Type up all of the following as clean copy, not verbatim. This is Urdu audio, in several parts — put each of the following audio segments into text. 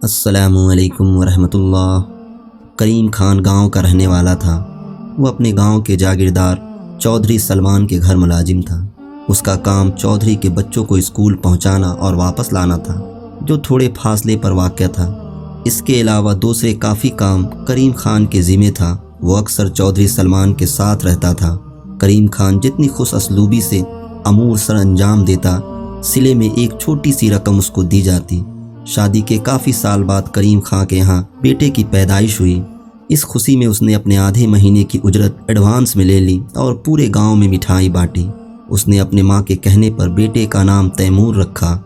السلام علیکم ورحمۃ اللہ۔ کریم خان گاؤں کا رہنے والا تھا۔ وہ اپنے گاؤں کے جاگیردار چودھری سلمان کے گھر ملازم تھا۔ اس کا کام چودھری کے بچوں کو اسکول پہنچانا اور واپس لانا تھا، جو تھوڑے فاصلے پر واقع تھا۔ اس کے علاوہ دوسرے کافی کام کریم خان کے ذمہ تھا۔ وہ اکثر چودھری سلمان کے ساتھ رہتا تھا۔ کریم خان جتنی خوش اسلوبی سے امور سر انجام دیتا، صلے میں ایک چھوٹی سی رقم اس کو دی جاتی۔ شادی کے کافی سال بعد کریم خان کے یہاں بیٹے کی پیدائش ہوئی۔ اس خوشی میں اس نے اپنے آدھے مہینے کی اجرت ایڈوانس میں لے لی اور پورے گاؤں میں مٹھائی بانٹی۔ اس نے اپنے ماں کے کہنے پر بیٹے کا نام تیمور رکھا۔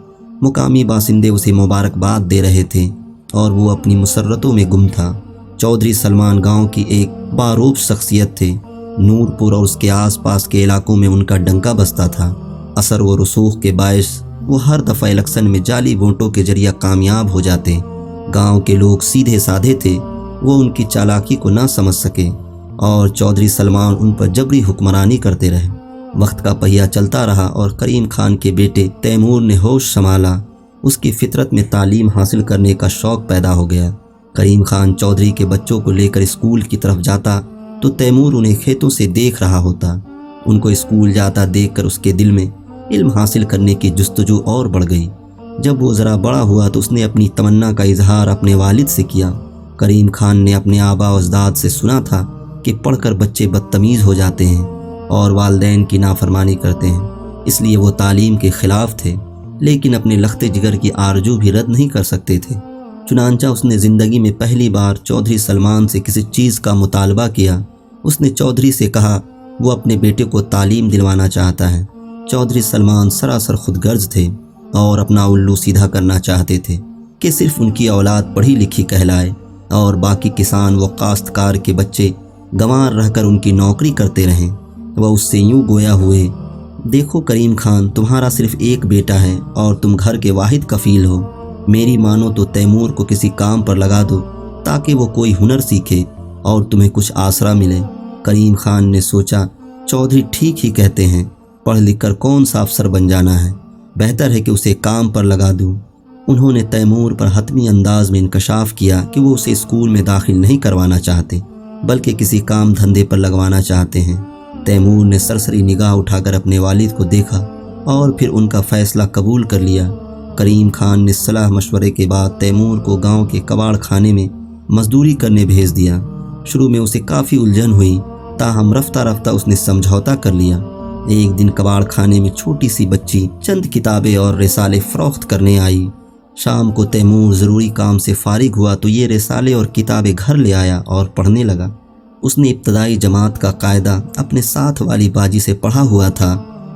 مقامی باشندے اسے مبارکباد دے رہے تھے اور وہ اپنی مسرتوں میں گم تھا۔ چودھری سلمان گاؤں کی ایک باروب شخصیت تھے۔ نور پور اور اس کے آس پاس کے علاقوں میں ان کا ڈنکا بجتا تھا۔ اثر و رسوخ کے باعث وہ ہر دفعہ الیکشن میں جعلی ووٹوں کے ذریعہ کامیاب ہو جاتے۔ گاؤں کے لوگ سیدھے سادھے تھے، وہ ان کی چالاکی کو نہ سمجھ سکے اور چودھری سلمان ان پر جبری حکمرانی کرتے رہے۔ وقت کا پہیہ چلتا رہا اور کریم خان کے بیٹے تیمور نے ہوش سنبھالا۔ اس کی فطرت میں تعلیم حاصل کرنے کا شوق پیدا ہو گیا۔ کریم خان چودھری کے بچوں کو لے کر اسکول کی طرف جاتا تو تیمور انہیں کھیتوں سے دیکھ رہا ہوتا۔ ان کو اسکول جاتا دیکھ کر اس کے دل میں علم حاصل کرنے کی جستجو اور بڑھ گئی۔ جب وہ ذرا بڑا ہوا تو اس نے اپنی تمنا کا اظہار اپنے والد سے کیا۔ کریم خان نے اپنے آبا و اجداد سے سنا تھا کہ پڑھ کر بچے بدتمیز ہو جاتے ہیں اور والدین کی نافرمانی کرتے ہیں، اس لیے وہ تعلیم کے خلاف تھے، لیکن اپنے لخت جگر کی آرزو بھی رد نہیں کر سکتے تھے۔ چنانچہ اس نے زندگی میں پہلی بار چودھری سلمان سے کسی چیز کا مطالبہ کیا۔ اس نے چودھری سے کہا وہ اپنے بیٹے کو تعلیم دلوانا چاہتا ہے۔ چودھری سلمان سراسر خود غرض تھے اور اپنا الو سیدھا کرنا چاہتے تھے کہ صرف ان کی اولاد پڑھی لکھی کہلائے اور باقی کسان و کاشتکار کے بچے گنوار رہ کر ان کی نوکری کرتے رہیں۔ وہ اس سے یوں گویا ہوئے، دیکھو کریم خان، تمہارا صرف ایک بیٹا ہے اور تم گھر کے واحد کفیل ہو۔ میری مانو تو تیمور کو کسی کام پر لگا دو تاکہ وہ کوئی ہنر سیکھے اور تمہیں کچھ آسرا ملے۔ کریم خان نے سوچا، چودھری ٹھیک ہی کہتے ہیں، پڑھ لکھ کر کون سا افسر بن جانا ہے، بہتر ہے کہ اسے کام پر لگا دوں۔ انہوں نے تیمور پر حتمی انداز میں انکشاف کیا کہ وہ اسے اسکول میں داخل نہیں کروانا چاہتے، بلکہ کسی کام دھندے پر لگوانا چاہتے ہیں۔ تیمور نے سرسری نگاہ اٹھا کر اپنے والد کو دیکھا اور پھر ان کا فیصلہ قبول کر لیا۔ کریم خان نے صلاح مشورے کے بعد تیمور کو گاؤں کے کباڑ خانے میں مزدوری کرنے بھیج دیا۔ شروع میں اسے کافی الجھن ہوئی، تاہم رفتہ رفتہ اس نے سمجھوتا کر لیا۔ ایک دن کباڑ خانے میں چھوٹی سی بچی چند کتابیں اور رسالے فروخت کرنے آئی۔ شام کو تیمور ضروری کام سے فارغ ہوا تو یہ رسالے اور کتابیں گھر لے آیا اور پڑھنے لگا۔ اس نے ابتدائی جماعت کا قاعدہ اپنے ساتھ والی باجی سے پڑھا ہوا تھا،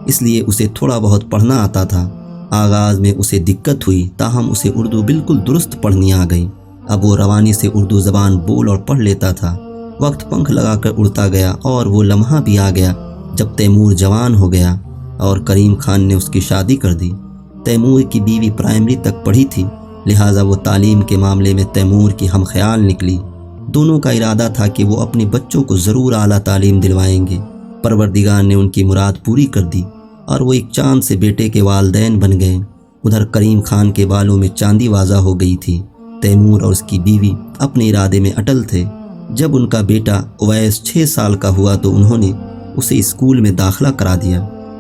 اس لیے اسے تھوڑا بہت پڑھنا آتا تھا۔ آغاز میں اسے دقت ہوئی، تاہم اسے اردو بالکل درست پڑھنی آ گئی۔ اب وہ روانی سے اردو زبان بول اور پڑھ لیتا تھا۔ وقت پنکھ لگا کر اڑتا گیا اور وہ لمحہ بھی آ گیا جب تیمور جوان ہو گیا اور کریم خان نے اس کی شادی کر دی۔ تیمور کی بیوی پرائمری تک پڑھی تھی، لہٰذا وہ تعلیم کے معاملے میں تیمور کی ہم خیال نکلی۔ دونوں کا ارادہ تھا کہ وہ اپنے بچوں کو ضرور اعلیٰ تعلیم دلوائیں گے۔ پروردگار نے ان کی مراد پوری کر دی اور وہ ایک چاند سے بیٹے کے والدین بن گئے۔ ادھر کریم خان کے بالوں میں چاندی واضح ہو گئی تھی۔ تیمور اور اس کی بیوی اپنے ارادے میں اٹل تھے۔ جب ان کا بیٹا اویس 6 سال کا ہوا تو انہوں نے اسے اسکول میں داخلہ کرا دیا۔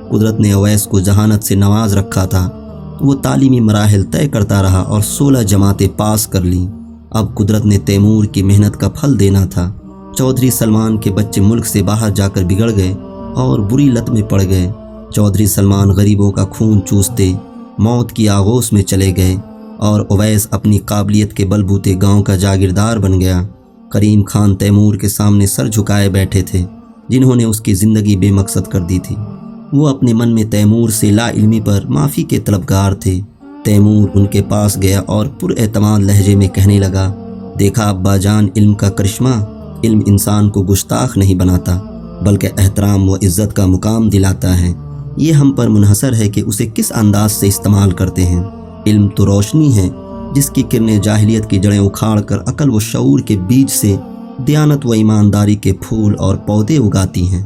قدرت نے اویس کو ذہانت سے نواز رکھا تھا، وہ تعلیمی مراحل طے کرتا رہا اور 16 جماعتیں پاس کر لیں۔ اب قدرت نے تیمور کی محنت کا پھل دینا تھا۔ چودھری سلمان کے بچے ملک سے باہر جا کر بگڑ گئے اور بری لت میں پڑ گئے۔ چودھری سلمان غریبوں کا خون چوستے موت کی آغوش میں چلے گئے اور اویس اپنی قابلیت کے بل بوتے گاؤں کا جاگیردار بن گیا۔ کریم خان تیمور کے سامنے سر جھکائے بیٹھے تھے، جنہوں نے اس کی زندگی بے مقصد کر دی تھی۔ وہ اپنے من میں تیمور سے لا علمی پر معافی کے طلبگار تھے۔ تیمور ان کے پاس گیا اور پر اعتماد لہجے میں کہنے لگا، دیکھا ابا جان، علم کا کرشمہ، علم انسان کو گستاخ نہیں بناتا بلکہ احترام و عزت کا مقام دلاتا ہے۔ یہ ہم پر منحصر ہے کہ اسے کس انداز سے استعمال کرتے ہیں۔ علم تو روشنی ہے جس کی کرنیں جاہلیت کی جڑیں اکھاڑ کر عقل و شعور کے بیج سے دیانت و ایمانداری کے پھول اور پودے اگاتی ہیں۔